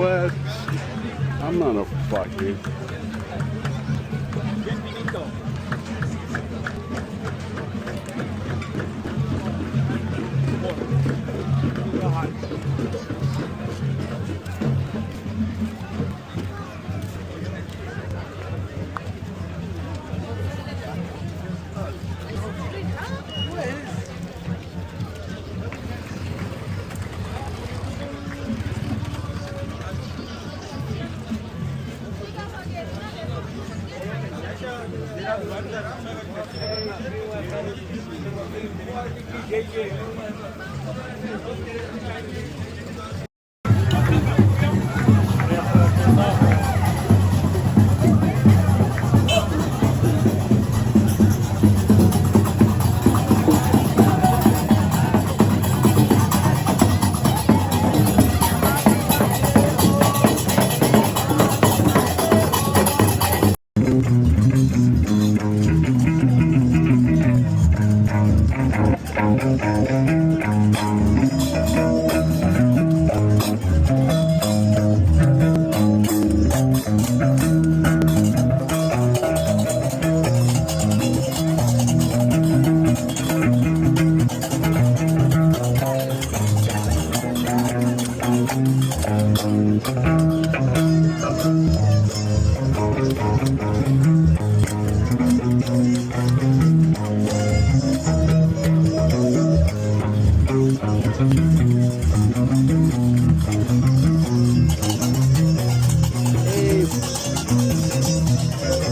What? I'm not a fucking.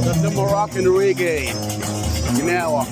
That's the Moroccan reggae. Gnawa.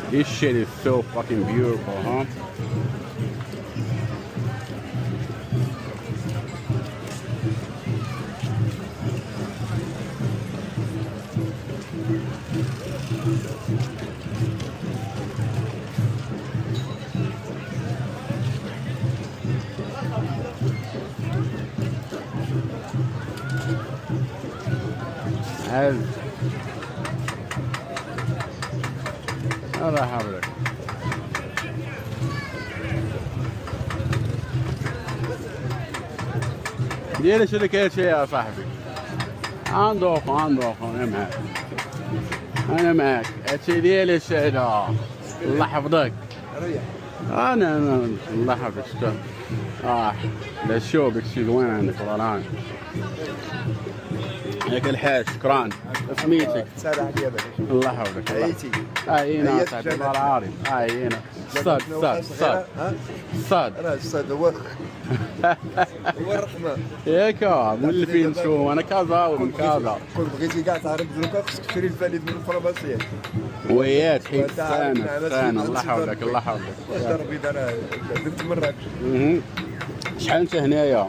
This shit is so fucking beautiful, huh? حلو. الله يحفظك. دير شركة شيء يا صاحبي. عندك انا معك. انا معك. هاتشي ديال الشيء ده. الله يحفظك. انا الله يحفظك شكرا. لا شوف داكشي زوين عندك والله. ياك الحاج شكرا. سميتك؟ سعد عليا باش. الله يحفظك. عييتي؟ عيينا صاحبي الله العظيم. عيينا. صاد. انا الصاد هو الرحمه. ياك مولفين شو انا كازا ومن كازا. كون بغيتي كاع تعرف دروكا خصك تشري الفاليد من الفرماسيات. وياك حيت سنة الله يحفظك الله يحفظك. دربي انا بنت مراكش. شحال انت هنايا؟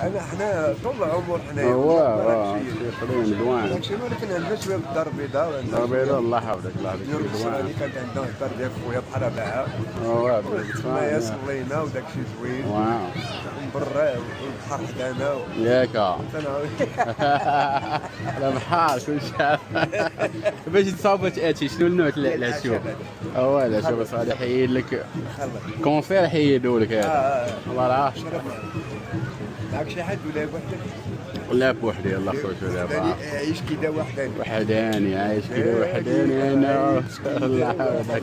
حنا طول العمر حنايا. خلينا زوين. داكشي ولكن عندنا شويه بالدار البيضاء. الدار البيضاء الله يحفظك الله يحفظك. زوين. كانت عندنا الدار ديال خويا بحال بها. تمايا صلينا وداكشي زوين. واو. من برا والبحر حدانا. ياك. البحر كل شيء. باش تصاوب تاتي شنو النوع العشوب؟ العشوب صالح يحيد لك. كونفير يحيدوا لك هذا. الله العافيه. معك شي حد ولا بوحدك؟ لا بوحدي الله يخليك دابا. عايش كذا وحداني عايش كذا وحداني انا. الله يحفظك.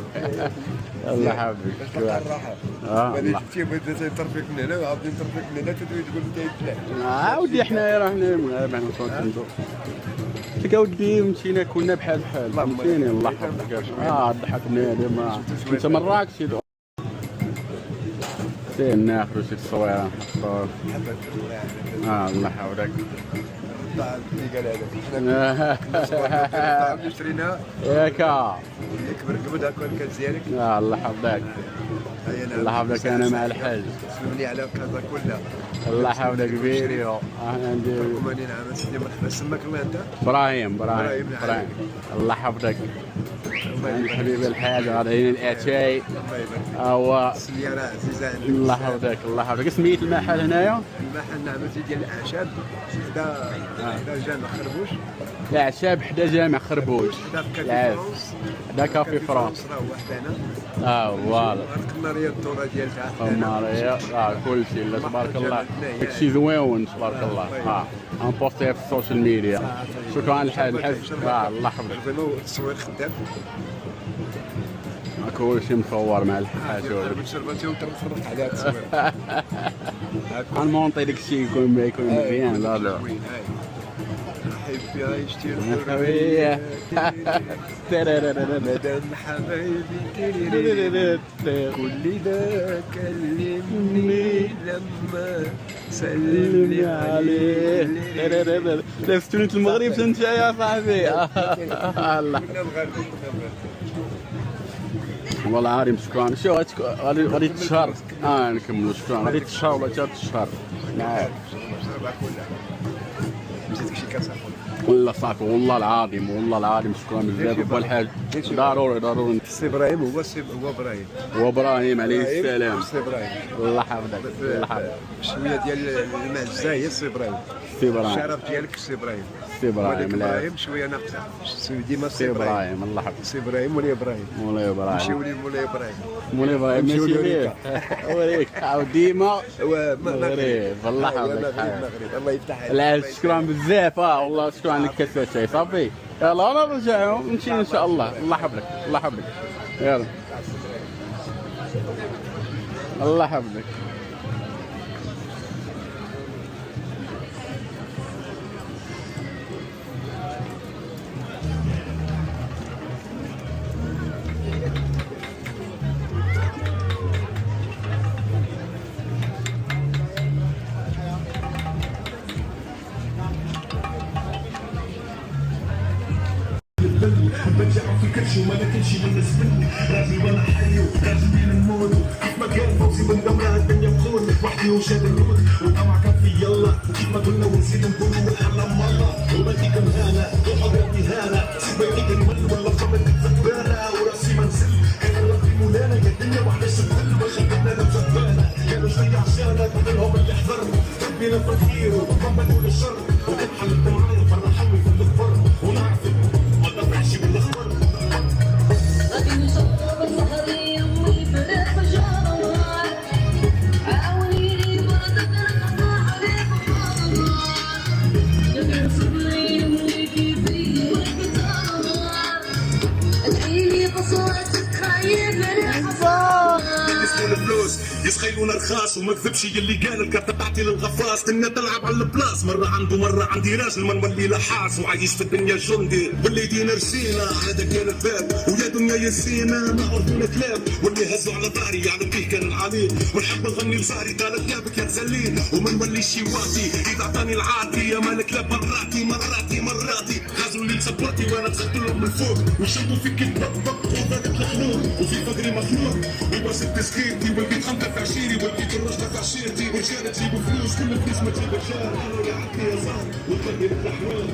الله يحفظك. الراحه. الله. شفتي بغيت نطرفك من هنا وعاودني نطرفك من هنا تدوي تقول انت لا. ودي حنايا راه حنا نصوتوا. تلقى ودي مشينا كنا بحال فهمتيني الله يحفظك. ضحكنا ديما انت مراكشي ناخذ شي تصويره نحطوه. الله يحفظك. شرينا ياك يكبر قبل هاك الكاس ديالك. الله يحفظك. الله يحفظك انا مع الحاج. سلم لي على كازا كلها. الله يحفظك فيديو. انا عندي 80 عام سيدي مرحبا. سماك الله انت؟ ابراهيم. الله يحفظك. حبيبي الحاج غادي الاتاي. هو السياره عزيزه عندك. الله يحفظك الله يحفظك. سميت المحل هنايا؟ المحل نعمتي ديال الاعشاب حدا جامع خربوش. الاعشاب حدا جامع خربوش. حدا كافي فرانس. راه وحدنا. فوالا. القماريه الدوره ديالها. القماريه كلشي لا تبارك الله. داكشي زوين تبارك الله. انبوستيها في السوشيال ميديا. شكرا الحاج. الله يحفظك. التصوير خدام. كلشي مصور مع الحاج. شربتي وانت مفرط على التصوير. غنمونطي داكشي يكون مزيان. لا حبي عيشتي الحرية. مدام حبايبي كل ده كلمني لما سلمني عليه. لا في تونس المغرب انت يا صاحبي. الله والله عارف شكرا. شو غادي تشهر. نكملوا شكرا. غادي تشهر ولا تشهر. نعم. مشيت شي كاس والله صافي والله العظيم شكرا بزاف. هو الحاج ضروري. السي ابراهيم هو ابراهيم عليه السلام. السي ابراهيم الله يحفظك. الله يحفظك. شويه ديال الماء الزايد السي ابراهيم. الشرف ديالك السي ابراهيم. ابراهيم شويه ناقصه. ديما السي ابراهيم. الله يحفظك. السي ابراهيم مولاي ابراهيم. مشيو لي مولاي ابراهيم. ماشي ليه. وريك عاود ديما المغرب. الله يحفظك. الله يفتح عليك. لا شكرا بزاف. والله شكرا لك كاس شاي صافي. يلا انا نرجعوا نمشي ان شاء الله. الله يحفظك. يلا الله يحفظك. برجع في كرشي وما ناكلش بالنسبة لي. راجل وانا حي وراجل بين الموت. كيف ما كان فوزي بن دمرة الدنيا بخون وحدي وشاد الروت والطمع كان في يلا. كيف ما قلنا ونسيت نقولوا وحنا مرة وبديك مهانة وحضرتي هانة. سيبك نمل ولا فمك زبالة وراسي منزل. كان ربي مولانا يا الدنيا وحداش نقل وشدنا لمزبالة. كانوا شوية عشانك ومنهم اللي حضروا تبينا التطهير وضمن الشر. وكان حلت معايا فرحوني في الفر. يسمون الفلوس يسخيلونا رخاص وما كذبش يلي قال الكارتة تعطي للغفاص كنا تلعب على البلاص مرة عنده مرة عندي راجل ما نولي لحاس وعايش في الدنيا جندي واللي يدينا رسينا هذا كان الباب ويا دنيا يسينا ما عرفونا كلام واللي هزوا على ظهري يعلم فيه كان العليل ونحب نغني لزهري قال ثيابك يا تزلين وما نوليش واطي اذا عطاني العاطي يا مالك لا مراتي غازوا اللي تسبرتي وانا دخلت لهم من فوق وشدوا فيك البق وذاك الخلوق وفي فقري مخلوق وبس تسكيرتي ولقيت خمسة في عشيري ولقيت الرجلة في عشيرتي ورجالة تجيبوا فلوس كل فلوس ما تجيب رجال انا يا عقلي يا زهر وتقدر الرحمن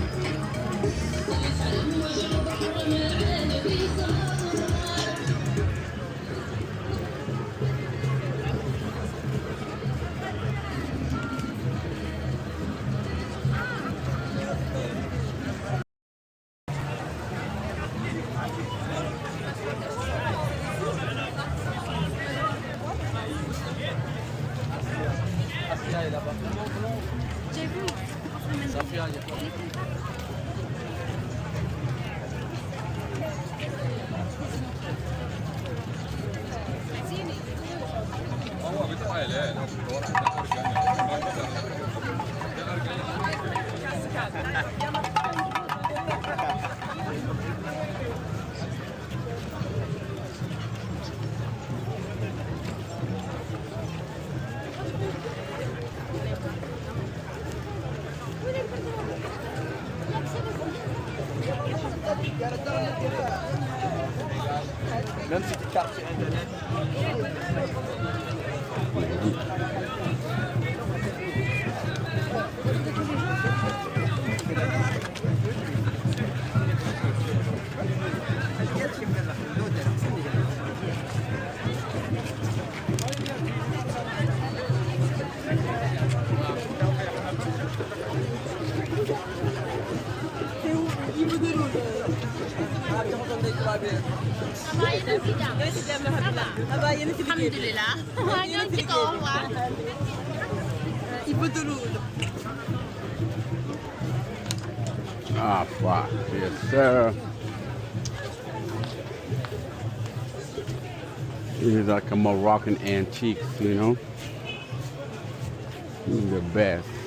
نمسك الكرسي عندنا Alhamdulillah. Hanya cikgu awak. Ibu dulu. Ah, fuck. Yes, sir. This is like a Moroccan antiques, you know? The best.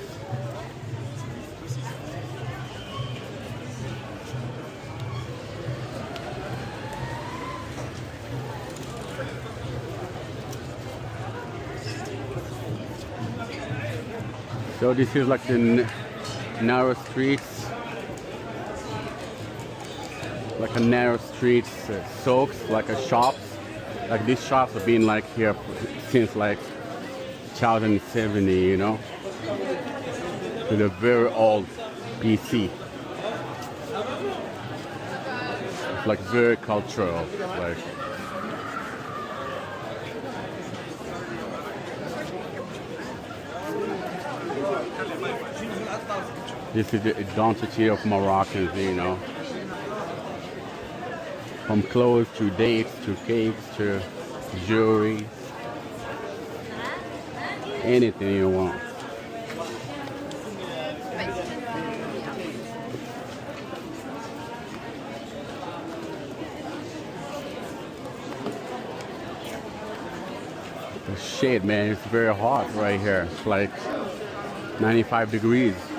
So this is like the narrow streets, like a narrow streets, souks, like a shops. Like these shops have been like here since like 2070, you know, with a very old PC. It's like very cultural, like. This is the identity of Moroccans, you know. From clothes to dates to cakes to jewelry. Anything you want. Shit, man, it's very hot right here. It's like 95 degrees.